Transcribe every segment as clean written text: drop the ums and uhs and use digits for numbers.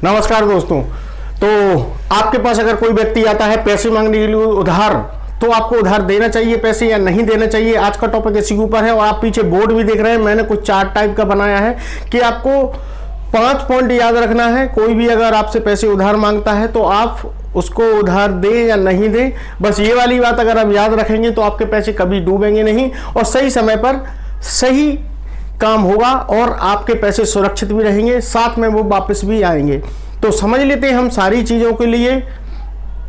नमस्कार दोस्तों। तो आपके पास अगर कोई व्यक्ति आता है पैसे मांगने के लिए उधार, तो आपको उधार देना चाहिए पैसे या नहीं देना चाहिए, आज का टॉपिक इसी के ऊपर है। और आप पीछे बोर्ड भी देख रहे हैं, मैंने कुछ चार्ट टाइप का बनाया है कि आपको 5 पॉइंट याद रखना है। कोई भी अगर आपसे पैसे उधार मांगता है तो आप उसको उधार दें या नहीं दें, बस ये वाली बात अगर आप याद रखेंगे तो आपके पैसे कभी डूबेंगे नहीं और सही समय पर सही काम होगा और आपके पैसे सुरक्षित भी रहेंगे, साथ में वो वापस भी आएंगे। तो समझ लेते हैं हम सारी चीज़ों के लिए।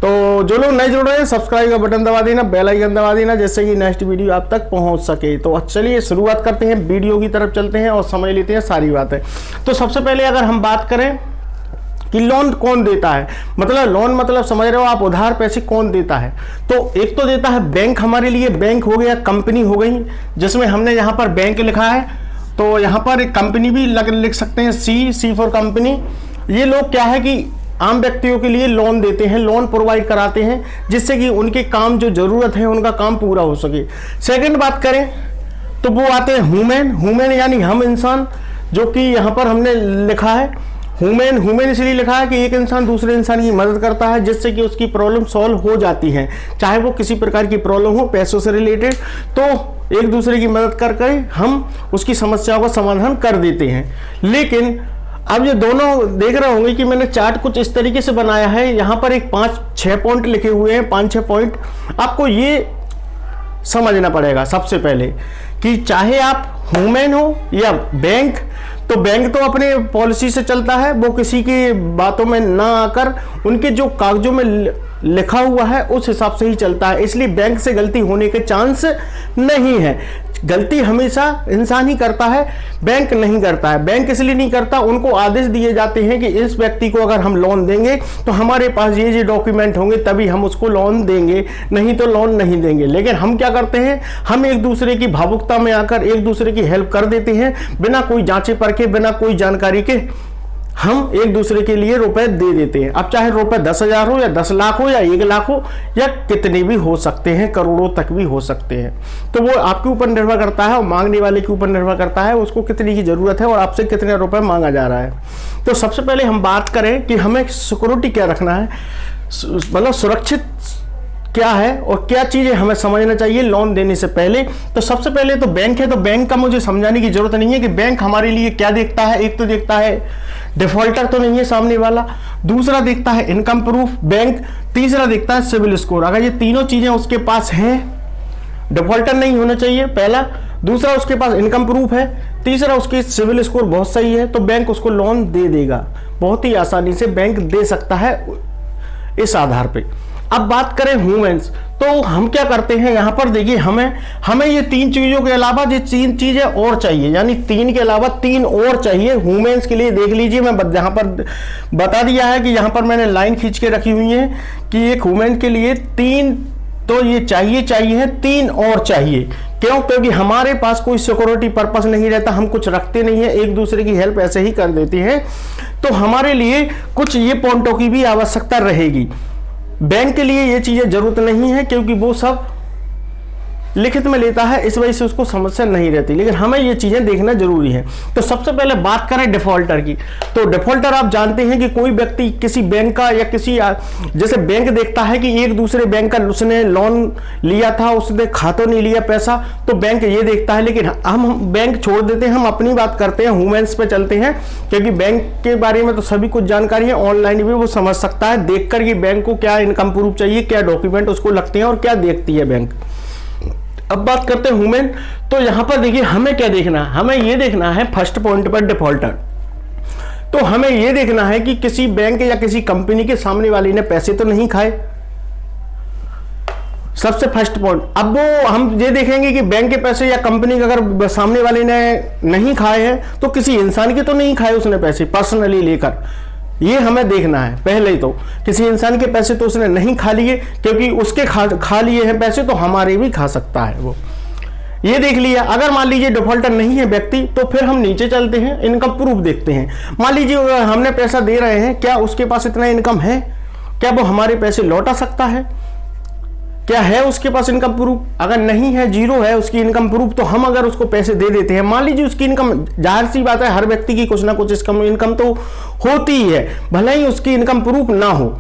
तो जो लोग नए जुड़ रहे हैं सब्सक्राइब का बटन दबा देना, बेल आइकन दबा देना, जिससे कि नेक्स्ट वीडियो आप तक पहुंच सके। तो चलिए शुरुआत करते हैं, वीडियो की तरफ चलते हैं और समझ लेते हैं सारी बातें। तो सबसे पहले अगर हम बात करें कि लोन कौन देता है, मतलब लोन मतलब समझ रहे हो आप, उधार पैसे कौन देता है। तो एक तो देता है बैंक हमारे लिए, बैंक हो गया, कंपनी हो गई, जिसमें हमने यहाँ पर बैंक लिखा है तो यहाँ पर एक कंपनी भी लिख सकते हैं, सी फॉर कंपनी। ये लोग क्या है कि आम व्यक्तियों के लिए लोन देते हैं, लोन प्रोवाइड कराते हैं, जिससे कि उनके काम जो ज़रूरत है उनका काम पूरा हो सके। सेकंड बात करें तो वो आते हैं ह्यूमन यानी हम इंसान, जो कि यहाँ पर हमने लिखा है ह्यूमन इसलिए लिखा है कि एक इंसान दूसरे इंसान की मदद करता है, जिससे कि उसकी प्रॉब्लम सॉल्व हो जाती है, चाहे वो किसी प्रकार की प्रॉब्लम हो पैसों से रिलेटेड, तो एक दूसरे की मदद करके हम उसकी समस्याओं का समाधान कर देते हैं। लेकिन अब ये दोनों देख रहे होंगे कि मैंने चार्ट कुछ इस तरीके से बनाया है, यहाँ पर एक 5-6 पॉइंट लिखे हुए हैं, 5-6 पॉइंट। आपको ये समझना पड़ेगा सबसे पहले कि चाहे आप ह्यूमन हो या बैंक, तो बैंक तो अपने पॉलिसी से चलता है, वो किसी की बातों में ना आकर उनके जो कागजों में लिखा हुआ है उस हिसाब से ही चलता है। इसलिए बैंक से गलती होने के चांस नहीं है। गलती हमेशा इंसान ही करता है, बैंक नहीं करता है। बैंक इसलिए नहीं करता, उनको आदेश दिए जाते हैं कि इस व्यक्ति को अगर हम लोन देंगे तो हमारे पास ये डॉक्यूमेंट होंगे तभी हम उसको लोन देंगे, नहीं तो लोन नहीं देंगे। लेकिन हम क्या करते हैं, हम एक दूसरे की भावुकता में आकर एक दूसरे की हेल्प कर देते हैं, बिना कोई जांचे परखे, बिना कोई जानकारी के हम एक दूसरे के लिए रुपए दे देते हैं। अब चाहे रुपए 10,000 हो या 10 लाख हो या 1 लाख हो या कितने भी हो सकते हैं, करोड़ों तक भी हो सकते हैं। तो वो आपके ऊपर निर्भर करता है और मांगने वाले के ऊपर निर्भर करता है उसको कितनी की जरूरत है और आपसे कितने रुपए मांगा जा रहा है। तो सबसे पहले हम बात करें कि हमें सिक्योरिटी क्या रखना है, मतलब सुरक्षित क्या है और क्या चीज़ें हमें समझना चाहिए लोन देने से पहले। तो सबसे पहले तो बैंक है, तो बैंक का मुझे समझाने की जरूरत नहीं है कि बैंक हमारे लिए क्या देखता है। एक तो देखता है डिफॉल्टर तो नहीं है सामने वाला, दूसरा देखता है इनकम प्रूफ बैंक, तीसरा देखता है सिविल स्कोर। अगर ये तीनों चीज़ें उसके पास हैं, डिफॉल्टर नहीं होना चाहिए पहला, दूसरा उसके पास इनकम प्रूफ है, तीसरा उसकी सिविल स्कोर बहुत सही है, तो बैंक उसको लोन दे देगा, बहुत ही आसानी से बैंक दे सकता है इस आधार पे। अब बात करें ह्यूमन्स, तो हम क्या करते हैं यहाँ पर देखिए, हमें ये 3 चीज़ों के अलावा ये 3 चीज़ें और चाहिए, यानी 3 के अलावा 3 और चाहिए ह्यूमन्स के लिए। देख लीजिए, मैं यहाँ पर बता दिया है कि यहाँ पर मैंने लाइन खींच के रखी हुई है कि एक ह्यूमन के लिए 3 तो ये चाहिए है, 3 और चाहिए। क्यों? क्योंकि हमारे पास कोई सिक्योरिटी पर्पस नहीं रहता, हम कुछ रखते नहीं है, एक दूसरे की हेल्प ऐसे ही कर देते हैं। तो हमारे लिए कुछ ये पॉइंटों की भी आवश्यकता रहेगी। बैंक के लिए ये चीज़ें जरूरत नहीं है क्योंकि वो सब लिखित में लेता है, इस वजह से उसको समस्या नहीं रहती, लेकिन हमें ये चीज़ें देखना जरूरी है। तो सबसे पहले बात करें डिफॉल्टर की, तो डिफॉल्टर आप जानते हैं कि कोई व्यक्ति किसी बैंक का या किसी, जैसे बैंक देखता है कि एक दूसरे बैंक का उसने लोन लिया था, उसने खातों नहीं लिया पैसा, तो बैंक ये देखता है। लेकिन हम बैंक छोड़ देते हैं, हम अपनी बात करते हैं, ह्यूमन्स पे चलते हैं, क्योंकि बैंक के बारे में तो सभी कुछ जानकारी है, ऑनलाइन भी वो समझ सकता है देख कर कि बैंक को क्या इनकम प्रूफ चाहिए, क्या डॉक्यूमेंट उसको लगते हैं और क्या देखती है बैंक। अब बात करते हैं ह्यूमन, तो यहां पर देखिए हमें क्या देखना है, हमें यह देखना है फर्स्ट पॉइंट पर डिफॉल्टर। तो हमें यह देखना है कि किसी बैंक या किसी कंपनी के सामने वाले ने पैसे तो नहीं खाए, सबसे फर्स्ट पॉइंट। अब वो हम ये देखेंगे कि बैंक के पैसे या कंपनी के अगर सामने वाले ने नहीं खाए हैं तो किसी इंसान के तो नहीं खाए उसने पैसे पर्सनली लेकर, ये हमें देखना है पहले ही। तो किसी इंसान के पैसे तो उसने नहीं खा लिए, क्योंकि उसके खा लिए हैं पैसे तो हमारे भी खा सकता है वो, ये देख लिया। अगर मान लीजिए डिफॉल्टर नहीं है व्यक्ति, तो फिर हम नीचे चलते हैं, इनकम प्रूफ देखते हैं। मान लीजिए अगर हमने पैसा दे रहे हैं, क्या उसके पास इतना इनकम है, क्या वो हमारे पैसे लौटा सकता है, क्या है उसके पास इनकम प्रूफ? अगर नहीं है, जीरो है उसकी इनकम प्रूफ, तो हम अगर उसको पैसे दे देते हैं, मान लीजिए उसकी इनकम, जाहिर सी बात है हर व्यक्ति की कुछ ना कुछ इनकम तो होती ही है, भले ही उसकी इनकम प्रूफ ना हो,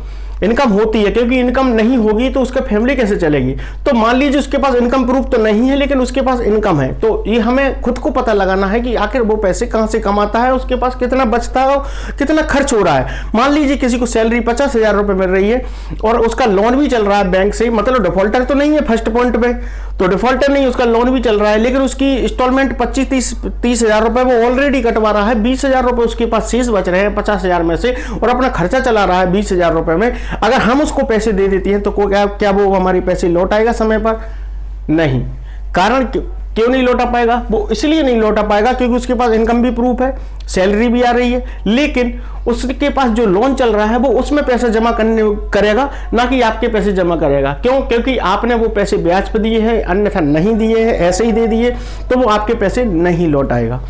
इनकम होती है, क्योंकि इनकम नहीं होगी तो उसका फैमिली कैसे चलेगी। तो मान लीजिए उसके पास इनकम प्रूफ तो नहीं है लेकिन उसके पास इनकम है, तो ये हमें खुद को पता लगाना है कि आखिर वो पैसे कहां से कमाता है, उसके पास कितना बचता है, कितना खर्च हो रहा है। मान लीजिए किसी को सैलरी 50,000 रुपए मिल रही है और उसका लोन भी चल रहा है बैंक से, मतलब डिफॉल्टर तो नहीं है फर्स्ट पॉइंट पे, तो डिफॉल्टर नहीं, उसका लोन भी चल रहा है, लेकिन उसकी इंस्टॉलमेंट 25-30,000 रुपए वो ऑलरेडी कटवा रहा है, 20,000 रुपए उसके पास शेष बच रहे हैं 50,000 में से, और अपना खर्चा चला रहा है 20,000 रुपए में। अगर हम उसको पैसे दे देती हैं तो क्या वो हमारी पैसे लौट आएगा समय पर? नहीं। कारण क्यों नहीं लौटा पाएगा? वो इसलिए नहीं लौटा पाएगा क्योंकि उसके पास इनकम भी प्रूफ है, सैलरी भी आ रही है, लेकिन उसके पास जो लोन चल रहा है वो उसमें पैसा जमा करेगा, ना कि आपके पैसे जमा करेगा। क्यों? क्योंकि आपने वो पैसे ब्याज पे दिए हैं, अन्यथा नहीं दिए हैं, ऐसे ही दे दिए, तो वो आपके पैसे नहीं लौटाएगा।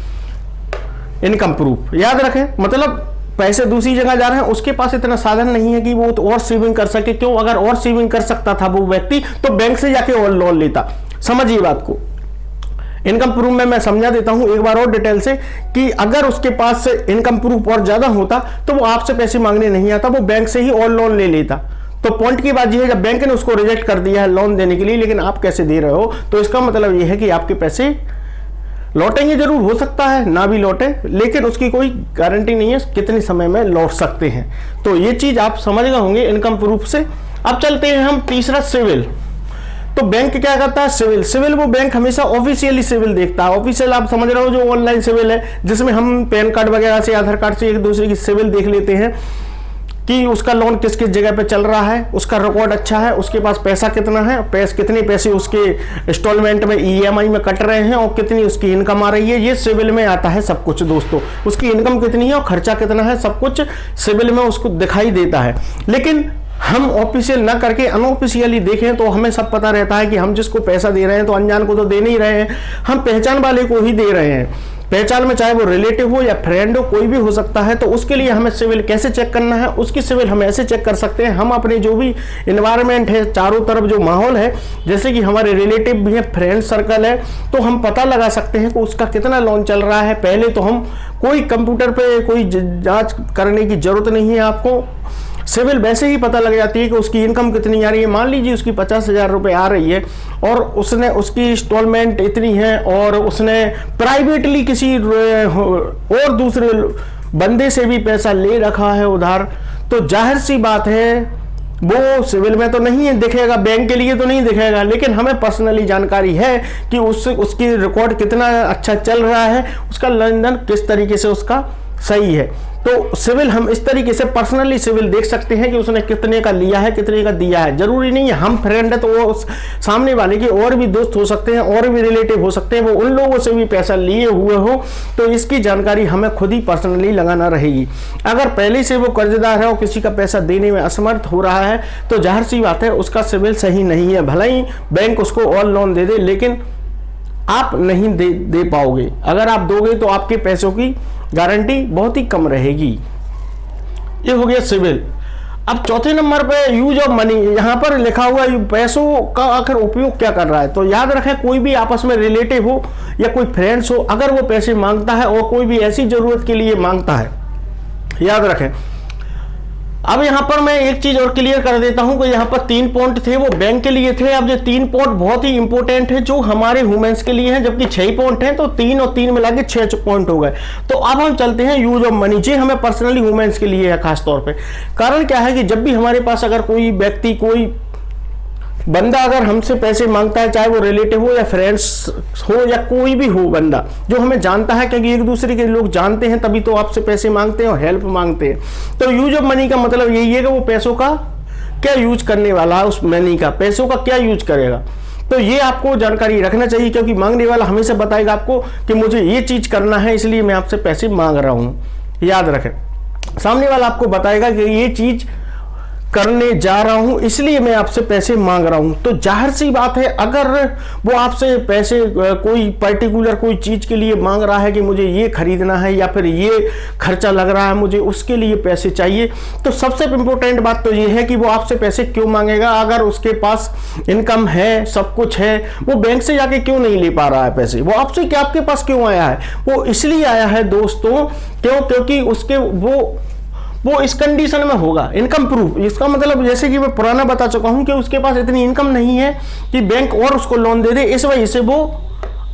इनकम प्रूफ याद रखें, मतलब पैसे दूसरी जगह जा रहे हैं, उसके पास इतना साधन नहीं है कि वो तो और सेविंग कर सके। क्यों? अगर और सेविंग कर सकता था वो व्यक्ति तो बैंक से जाके और लोन लेता। समझिए बात को, इनकम प्रूफ में मैं समझा देता हूं एक बार और डिटेल से कि अगर उसके पास इनकम प्रूफ और ज्यादा होता तो वो आपसे पैसे मांगने नहीं आता, वो बैंक से ही और लोन ले लेता। तो पॉइंट की बात यह है, जब बैंक ने उसको रिजेक्ट कर दिया है लोन देने के लिए, लेकिन आप कैसे दे रहे हो, तो इसका मतलब यह है कि आपके पैसे लौटेंगे, जरूर हो सकता है ना भी लौटे, लेकिन उसकी कोई गारंटी नहीं है कितने समय में लौट सकते हैं। तो ये चीज आप समझ गए होंगे इनकम प्रूफ से। अब चलते हैं हम तीसरा, सिविल। तो बैंक क्या करता है? सिविल वो बैंक हमेशा ऑफिशियली सिविल देखता है। ऑफिशियल आप समझ रहे हो, जो ऑनलाइन सिविल है, जिसमें हम पैन कार्ड वगैरह से, आधार कार्ड से एक दूसरे की सिविल देख लेते हैं कि उसका लोन किस किस जगह पे चल रहा है, उसका रिकॉर्ड अच्छा है, उसके पास पैसा कितना है, कितने पैसे उसके इंस्टॉलमेंट में EMI में कट रहे हैं, और कितनी उसकी इनकम आ रही है। ये सिविल में आता है सब कुछ दोस्तों। उसकी इनकम कितनी है और खर्चा कितना है, सब कुछ सिविल में उसको दिखाई देता है। लेकिन हम ऑफिशियल ना करके अनऑफिशियली देखें तो हमें सब पता रहता है कि हम जिसको पैसा दे रहे हैं तो अनजान को तो दे नहीं रहे हैं, हम पहचान वाले को ही दे रहे हैं। पहचान में चाहे वो रिलेटिव हो या फ्रेंड हो, कोई भी हो सकता है। तो उसके लिए हमें सिविल कैसे चेक करना है? उसकी सिविल हम ऐसे चेक कर सकते हैं, हम अपने जो भी इन्वायरमेंट है, चारों तरफ जो माहौल है, जैसे कि हमारे रिलेटिव भी है, फ्रेंड सर्कल है, तो हम पता लगा सकते हैं कि उसका कितना लोन चल रहा है। पहले तो हम कोई कंप्यूटर पे कोई जांच करने की जरूरत नहीं है आपको, सिविल वैसे ही पता लग जाती है कि उसकी इनकम कितनी आ रही है। मान लीजिए उसकी 50,000 रुपए आ रही है और उसने उसकी इंस्टॉलमेंट इतनी है और उसने प्राइवेटली किसी और दूसरे बंदे से भी पैसा ले रखा है उधार, तो जाहिर सी बात है वो सिविल में तो नहीं दिखेगा, बैंक के लिए तो नहीं दिखेगा, लेकिन हमें पर्सनली जानकारी है कि उसकी रिकॉर्ड कितना अच्छा चल रहा है, उसका लेन देन किस तरीके से उसका सही है। तो सिविल हम इस तरीके से पर्सनली सिविल देख सकते हैं कि उसने कितने का लिया है, कितने का दिया है। जरूरी नहीं है हम फ्रेंड है तो वो सामने वाले के और भी दोस्त हो सकते हैं, और भी रिलेटिव हो सकते हैं, वो उन लोगों से भी पैसा लिए हुए हो, तो इसकी जानकारी हमें खुद ही पर्सनली लगाना रहेगी। अगर पहले से वो कर्जदार है और किसी का पैसा देने में असमर्थ हो रहा है तो जाहिर सी बात है उसका सिविल सही नहीं है। भले ही बैंक उसको और लोन दे दे, लेकिन आप नहीं दे पाओगे। अगर आप दोगे तो आपके पैसों की गारंटी बहुत ही कम रहेगी। ये हो गया सिविल। अब चौथे नंबर पे यूज ऑफ मनी, यहां पर लिखा हुआ पैसों का आखिर उपयोग क्या कर रहा है। तो याद रखें, कोई भी आपस में रिलेटिव हो या कोई फ्रेंड्स हो, अगर वो पैसे मांगता है और कोई भी ऐसी जरूरत के लिए मांगता है, याद रखें। अब यहां पर मैं एक चीज और क्लियर कर देता हूं कि यहां पर 3 पॉइंट थे वो बैंक के लिए थे। अब जो 3 पॉइंट बहुत ही इंपॉर्टेंट है जो हमारे ह्यूमंस के लिए हैं, जबकि 6 पॉइंट हैं, तो 3 और 3 मिला के 6 पॉइंट हो गए। तो अब हम चलते हैं यूज ऑफ मनी। जी हमें पर्सनली ह्यूमंस के लिए है खास तौर पे। कारण क्या है कि जब भी हमारे पास अगर कोई व्यक्ति, कोई बंदा अगर हमसे पैसे मांगता है, चाहे वो रिलेटिव हो या फ्रेंड्स हो या कोई भी हो बंदा जो हमें जानता है, क्योंकि एक दूसरे के लोग जानते हैं तभी तो आपसे पैसे मांगते हैं और हेल्प मांगते हैं। तो यूज ऑफ मनी का मतलब यही है कि वो पैसों का क्या यूज करने वाला है, उस मनी का, पैसों का क्या यूज करेगा। तो ये आपको जानकारी रखना चाहिए, क्योंकि मांगने वाला हमेशा बताएगा आपको कि मुझे ये चीज करना है इसलिए मैं आपसे पैसे मांग रहा हूं। याद रखें, सामने वाला आपको बताएगा कि ये चीज करने जा रहा हूं, इसलिए मैं आपसे पैसे मांग रहा हूं। तो जाहिर सी बात है, अगर वो आपसे पैसे कोई पर्टिकुलर कोई चीज के लिए मांग रहा है कि मुझे ये खरीदना है या फिर ये खर्चा लग रहा है, मुझे उसके लिए पैसे चाहिए, तो सबसे इंपॉर्टेंट बात तो ये है कि वो आपसे पैसे क्यों मांगेगा। अगर उसके पास इनकम है, सब कुछ है, वो बैंक से जाके क्यों नहीं ले पा रहा है पैसे, वो आपसे क्या आपके पास क्यों आया है? वो इसलिए आया है दोस्तों, क्योंकि उसके वो इस कंडीशन में होगा, इनकम प्रूफ। इसका मतलब जैसे कि मैं पुराना बता चुका हूं कि उसके पास इतनी इनकम नहीं है कि बैंक और उसको लोन दे दे, इस वजह से वो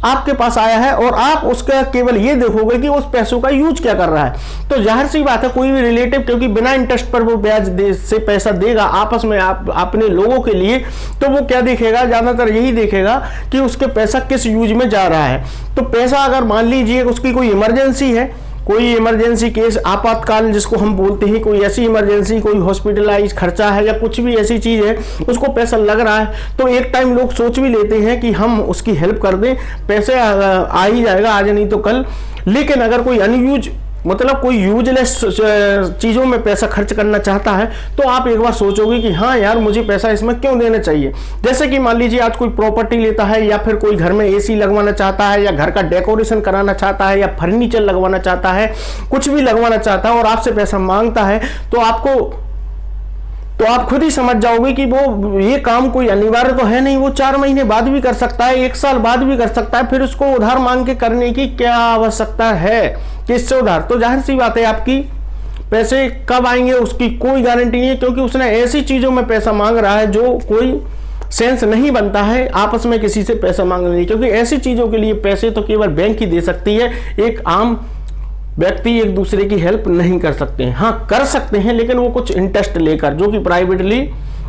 आपके पास आया है और आप उसका केवल ये देखोगे कि उस पैसों का यूज क्या कर रहा है। तो जाहिर सी बात है, कोई भी रिलेटिव क्योंकि बिना इंटरेस्ट पर वो ब्याज से पैसा देगा आपस में अपने लोगों के लिए, तो वो क्या देखेगा, ज्यादातर यही देखेगा कि उसके पैसा किस यूज में जा रहा है। तो पैसा अगर मान लीजिए उसकी कोई इमरजेंसी है, कोई इमरजेंसी केस, आपातकाल जिसको हम बोलते हैं, कोई ऐसी इमरजेंसी, कोई हॉस्पिटलाइज खर्चा है या कुछ भी ऐसी चीज है, उसको पैसा लग रहा है, तो एक टाइम लोग सोच भी लेते हैं कि हम उसकी हेल्प कर दें, पैसे आ ही जाएगा आज नहीं तो कल। लेकिन अगर कोई अनयूज मतलब कोई यूजलेस चीज़ों में पैसा खर्च करना चाहता है, तो आप एक बार सोचोगे कि हाँ यार, मुझे पैसा इसमें क्यों देना चाहिए। जैसे कि मान लीजिए आज कोई प्रॉपर्टी लेता है या फिर कोई घर में एसी लगवाना चाहता है या घर का डेकोरेशन कराना चाहता है या फर्नीचर लगवाना चाहता है, कुछ भी लगवाना चाहता है और आपसे पैसा मांगता है, तो आप खुद ही समझ जाओगे कि वो ये काम कोई अनिवार्य तो है नहीं, वो 4 महीने बाद भी कर सकता है, 1 साल बाद भी कर सकता है, फिर उसको उधार मांग के करने की क्या आवश्यकता है, किससे उधार। तो जाहिर सी बात है, आपकी पैसे कब आएंगे उसकी कोई गारंटी नहीं है, क्योंकि उसने ऐसी चीजों में पैसा मांग रहा है जो कोई सेंस नहीं बनता है आपस में किसी से पैसा मांगने, क्योंकि ऐसी चीजों के लिए पैसे तो केवल बैंक ही दे सकती है, एक आम व्यक्ति एक दूसरे की हेल्प नहीं कर सकते हैं। हाँ, कर सकते हैं, लेकिन वो कुछ इंटरेस्ट लेकर, जो कि प्राइवेटली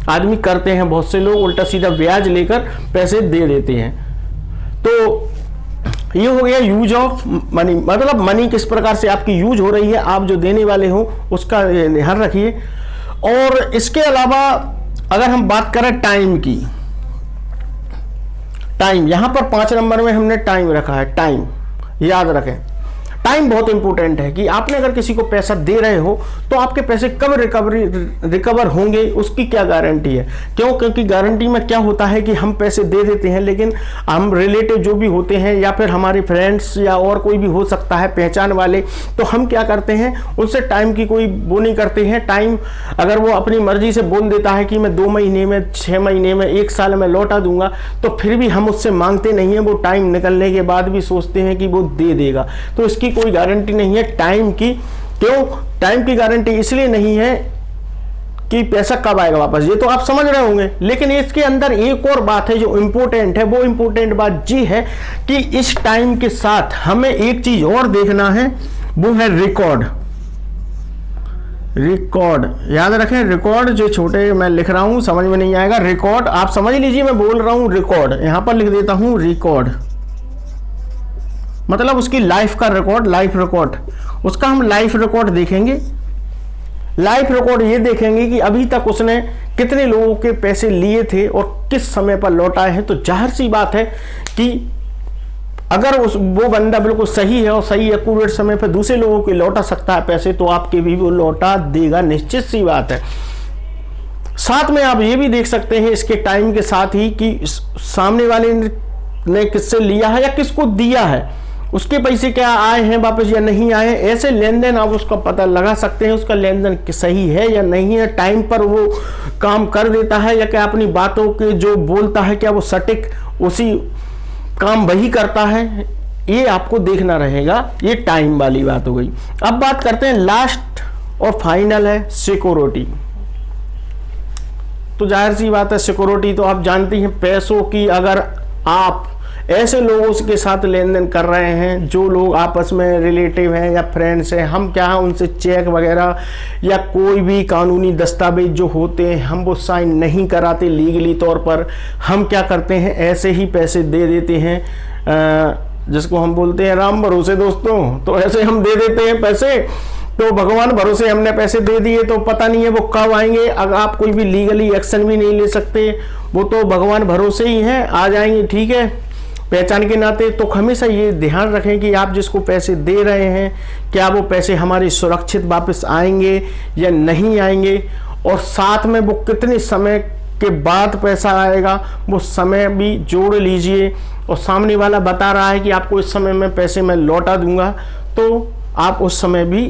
आदमी करते हैं, बहुत से लोग उल्टा सीधा ब्याज लेकर पैसे दे देते हैं। तो ये हो गया यूज ऑफ मनी, मतलब मनी किस प्रकार से आपकी यूज हो रही है, आप जो देने वाले हो उसका ध्यान रखिए। और इसके अलावा अगर हम बात करें टाइम की, टाइम यहां पर 5 नंबर में हमने टाइम रखा है। टाइम याद रखें, टाइम बहुत इंपॉर्टेंट है कि आपने अगर किसी को पैसा दे रहे हो तो आपके पैसे कब रिकवर होंगे उसकी क्या गारंटी है। क्योंकि गारंटी में क्या होता है कि हम पैसे दे देते हैं, लेकिन हम रिलेटिव जो भी होते हैं या फिर हमारे फ्रेंड्स या और कोई भी हो सकता है पहचान वाले, तो हम क्या करते हैं, उनसे टाइम की कोई वो नहीं करते हैं। टाइम अगर वो अपनी मर्जी से बोल देता है कि मैं 2 महीने में, 6 महीने में, 1 साल में लौटा दूंगा, तो फिर भी हम उससे मांगते नहीं है। वो टाइम निकलने के बाद भी सोचते हैं कि वो दे देगा, तो इसकी कोई गारंटी नहीं है टाइम की। क्यों टाइम की गारंटी इसलिए नहीं है कि पैसा कब आएगा वापस, ये तो आप समझ रहे होंगे। लेकिन इसके अंदर एक और बात है जो इंपॉर्टेंट है, वो इंपॉर्टेंट बात ये है कि इस टाइम के साथ हमें एक चीज और देखना है, वो है रिकॉर्ड। रिकॉर्ड याद रखें, रिकॉर्ड जो छोटे मैं लिख रहा हूं समझ में नहीं आएगा, रिकॉर्ड आप समझ लीजिए, मैं बोल रहा हूं रिकॉर्ड, यहां पर लिख देता हूं रिकॉर्ड, मतलब उसकी लाइफ का रिकॉर्ड, लाइफ रिकॉर्ड, उसका हम लाइफ रिकॉर्ड देखेंगे। लाइफ रिकॉर्ड ये देखेंगे कि अभी तक उसने कितने लोगों के पैसे लिए थे और किस समय पर लौटाए हैं। तो जाहिर सी बात है कि अगर वो बंदा बिल्कुल सही है और सही एक्यूरेट समय पर दूसरे लोगों के लौटा सकता है पैसे, तो आपके भी वो लौटा देगा, निश्चित सी बात है। साथ में आप ये भी देख सकते हैं इसके टाइम के साथ ही कि सामने वाले ने किससे लिया है या किसको दिया है, उसके पैसे क्या आए हैं वापस या नहीं आए। ऐसे लेन देन आप उसका पता लगा सकते हैं, उसका लेन देन सही है या नहीं है, टाइम पर वो काम कर देता है या क्या अपनी बातों के जो बोलता है क्या वो सटीक उसी काम वही करता है, ये आपको देखना रहेगा। ये टाइम वाली बात हो गई। अब बात करते हैं लास्ट और फाइनल है सिक्योरिटी। तो जाहिर सी बात है, सिक्योरिटी तो आप जानती हैं पैसों की। अगर आप ऐसे लोगों के साथ लेन देन कर रहे हैं जो लोग आपस में रिलेटिव हैं या फ्रेंड्स हैं, हम क्या है उनसे चेक वगैरह या कोई भी कानूनी दस्तावेज जो होते हैं हम वो साइन नहीं कराते लीगली तौर पर। हम क्या करते हैं, ऐसे ही पैसे दे देते हैं, जिसको हम बोलते हैं राम भरोसे दोस्तों। तो ऐसे हम दे देते हैं पैसे, तो भगवान भरोसे हमने पैसे दे दिए, तो पता नहीं है वो कब आएंगे। अगर आप कोई भी लीगली एक्शन भी नहीं ले सकते, वो तो भगवान भरोसे ही हैं, आ जाएंगे, ठीक है, पहचान के नाते। तो हमेशा ये ध्यान रखें कि आप जिसको पैसे दे रहे हैं क्या वो पैसे हमारे सुरक्षित वापस आएंगे या नहीं आएंगे। और साथ में वो कितने समय के बाद पैसा आएगा वो समय भी जोड़ लीजिए। और सामने वाला बता रहा है कि आपको इस समय में पैसे मैं लौटा दूंगा, तो आप उस समय भी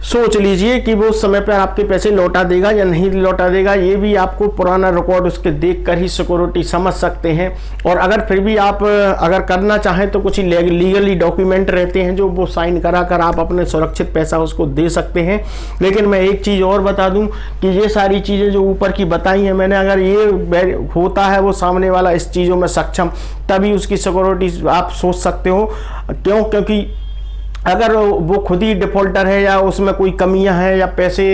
सोच लीजिए कि वो समय पर आपके पैसे लौटा देगा या नहीं लौटा देगा। ये भी आपको पुराना रिकॉर्ड उसके देखकर ही सिक्योरिटी समझ सकते हैं। और अगर फिर भी आप अगर करना चाहें तो कुछ लीगली डॉक्यूमेंट रहते हैं जो वो साइन करा कर आप अपने सुरक्षित पैसा उसको दे सकते हैं। लेकिन मैं एक चीज़ और बता दूं कि ये सारी चीज़ें जो ऊपर की बताई हैं मैंने, अगर ये होता है वो सामने वाला इस चीज़ों में सक्षम, तभी उसकी सिक्योरिटी आप सोच सकते हो। क्यों? क्योंकि अगर वो खुद ही डिफॉल्टर है या उसमें कोई कमियां हैं या पैसे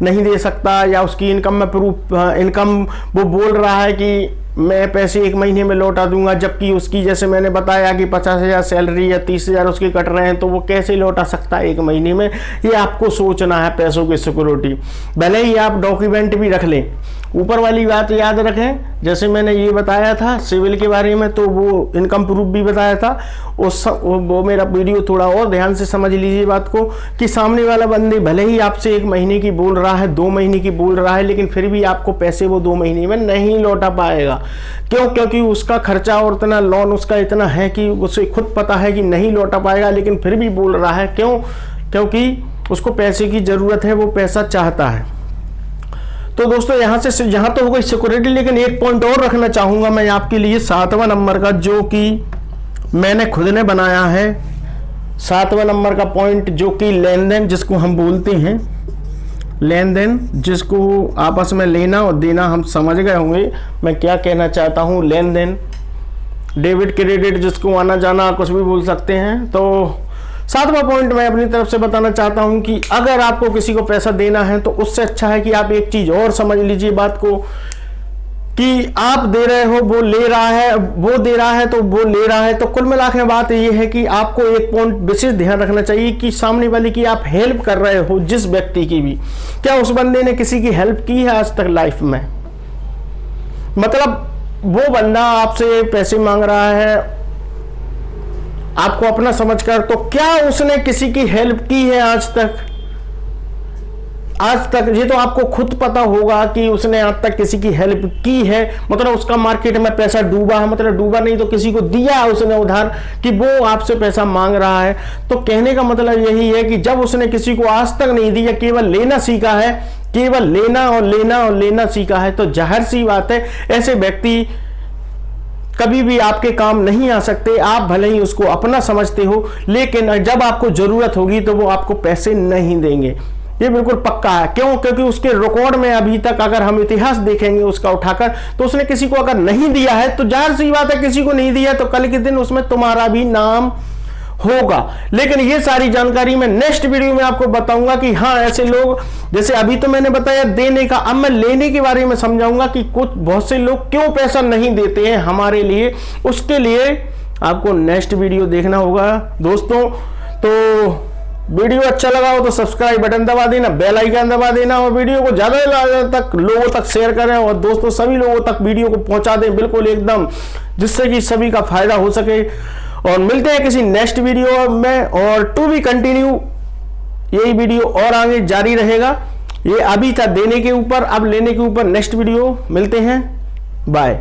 नहीं दे सकता या उसकी इनकम में इनकम वो बोल रहा है कि मैं पैसे 1 महीने में लौटा दूंगा, जबकि उसकी जैसे मैंने बताया कि 50,000 सैलरी या 30,000 उसके कट रहे हैं, तो वो कैसे लौटा सकता है 1 महीने में? ये आपको सोचना है पैसों की सिक्योरिटी। भले ही आप डॉक्यूमेंट भी रख लें, ऊपर वाली बात याद रखें, जैसे मैंने ये बताया था सिविल के बारे में, तो वो इनकम प्रूफ भी बताया था, वो मेरा वीडियो थोड़ा और ध्यान से समझ लीजिए बात को, कि सामने वाला बंदे भले ही आपसे 1 महीने की बोल रहा है, 2 महीने की बोल रहा है, लेकिन फिर भी आपको पैसे वो 2 महीने में नहीं लौटा पाएगा। क्यों? क्योंकि उसका खर्चा और इतना लोन उसका इतना है कि उसे खुद पता है कि नहीं लौटा पाएगा, लेकिन फिर भी बोल रहा है। क्यों? क्योंकि उसको पैसे की ज़रूरत है, वो पैसा चाहता है। तो दोस्तों यहाँ तो हो गई सिक्योरिटी, लेकिन एक पॉइंट और रखना चाहूँगा मैं आपके लिए 7वां नंबर का, जो कि मैंने खुद ने बनाया है। 7वां नंबर का पॉइंट जो कि लेन देन, जिसको हम बोलते हैं लेन देन, जिसको आपस में लेना और देना, हम समझ गए होंगे मैं क्या कहना चाहता हूँ। लेन देन, डेबिट क्रेडिट, जिसको आना जाना कुछ भी बोल सकते हैं। तो 7वां पॉइंट मैं अपनी तरफ से बताना चाहता हूं कि अगर आपको किसी को पैसा देना है तो उससे अच्छा है कि आप एक चीज और समझ लीजिए बात को, कि आप दे रहे हो वो ले रहा है, वो दे रहा है तो वो ले रहा है। तो कुल मिलाकर बात ये है कि आपको एक पॉइंट विशेष ध्यान रखना चाहिए कि सामने वाले की आप हेल्प कर रहे हो, जिस व्यक्ति की भी, क्या उस बंदे ने किसी की हेल्प की है आज तक लाइफ में? मतलब वो बंदा आपसे पैसे मांग रहा है आपको अपना समझकर, तो क्या उसने किसी की हेल्प की है आज तक? आज तक ये तो आपको खुद पता होगा कि उसने आज तक किसी की हेल्प की है, मतलब उसका मार्केट में पैसा डूबा है, मतलब डूबा नहीं तो किसी को दिया है उसने उधार, कि वो आपसे पैसा मांग रहा है। तो कहने का मतलब यही है कि जब उसने किसी को आज तक नहीं दिया, केवल लेना सीखा है, केवल लेना और लेना और लेना सीखा है, तो जाहिर सी बात है ऐसे व्यक्ति कभी भी आपके काम नहीं आ सकते। आप भले ही उसको अपना समझते हो, लेकिन जब आपको जरूरत होगी तो वो आपको पैसे नहीं देंगे, ये बिल्कुल पक्का है। क्यों? क्योंकि उसके रिकॉर्ड में अभी तक अगर हम इतिहास देखेंगे उसका उठाकर, तो उसने किसी को अगर नहीं दिया है तो जाहिर सी बात है किसी को नहीं दिया तो कल के दिन उसमें तुम्हारा भी नाम होगा। लेकिन ये सारी जानकारी मैं नेक्स्ट वीडियो में आपको बताऊंगा कि हाँ ऐसे लोग, जैसे अभी तो मैंने बताया देने का, अब मैं लेने के बारे में समझाऊंगा कि बहुत से लोग क्यों पैसा नहीं देते हैं हमारे लिए। उसके लिए आपको नेक्स्ट वीडियो देखना होगा दोस्तों। तो वीडियो अच्छा लगा हो तो सब्सक्राइब बटन दबा देना, बेल आइकन दबा देना, और वीडियो को ज्यादा तक लोगों तक शेयर करें, और दोस्तों सभी लोगों तक वीडियो को पहुंचा दें बिल्कुल एकदम, जिससे कि सभी का फायदा हो सके। और मिलते हैं किसी नेक्स्ट वीडियो में, और टू बी कंटिन्यू, यही वीडियो और आगे जारी रहेगा। ये अभी था देने के ऊपर, अब लेने के ऊपर नेक्स्ट वीडियो मिलते हैं। बाय।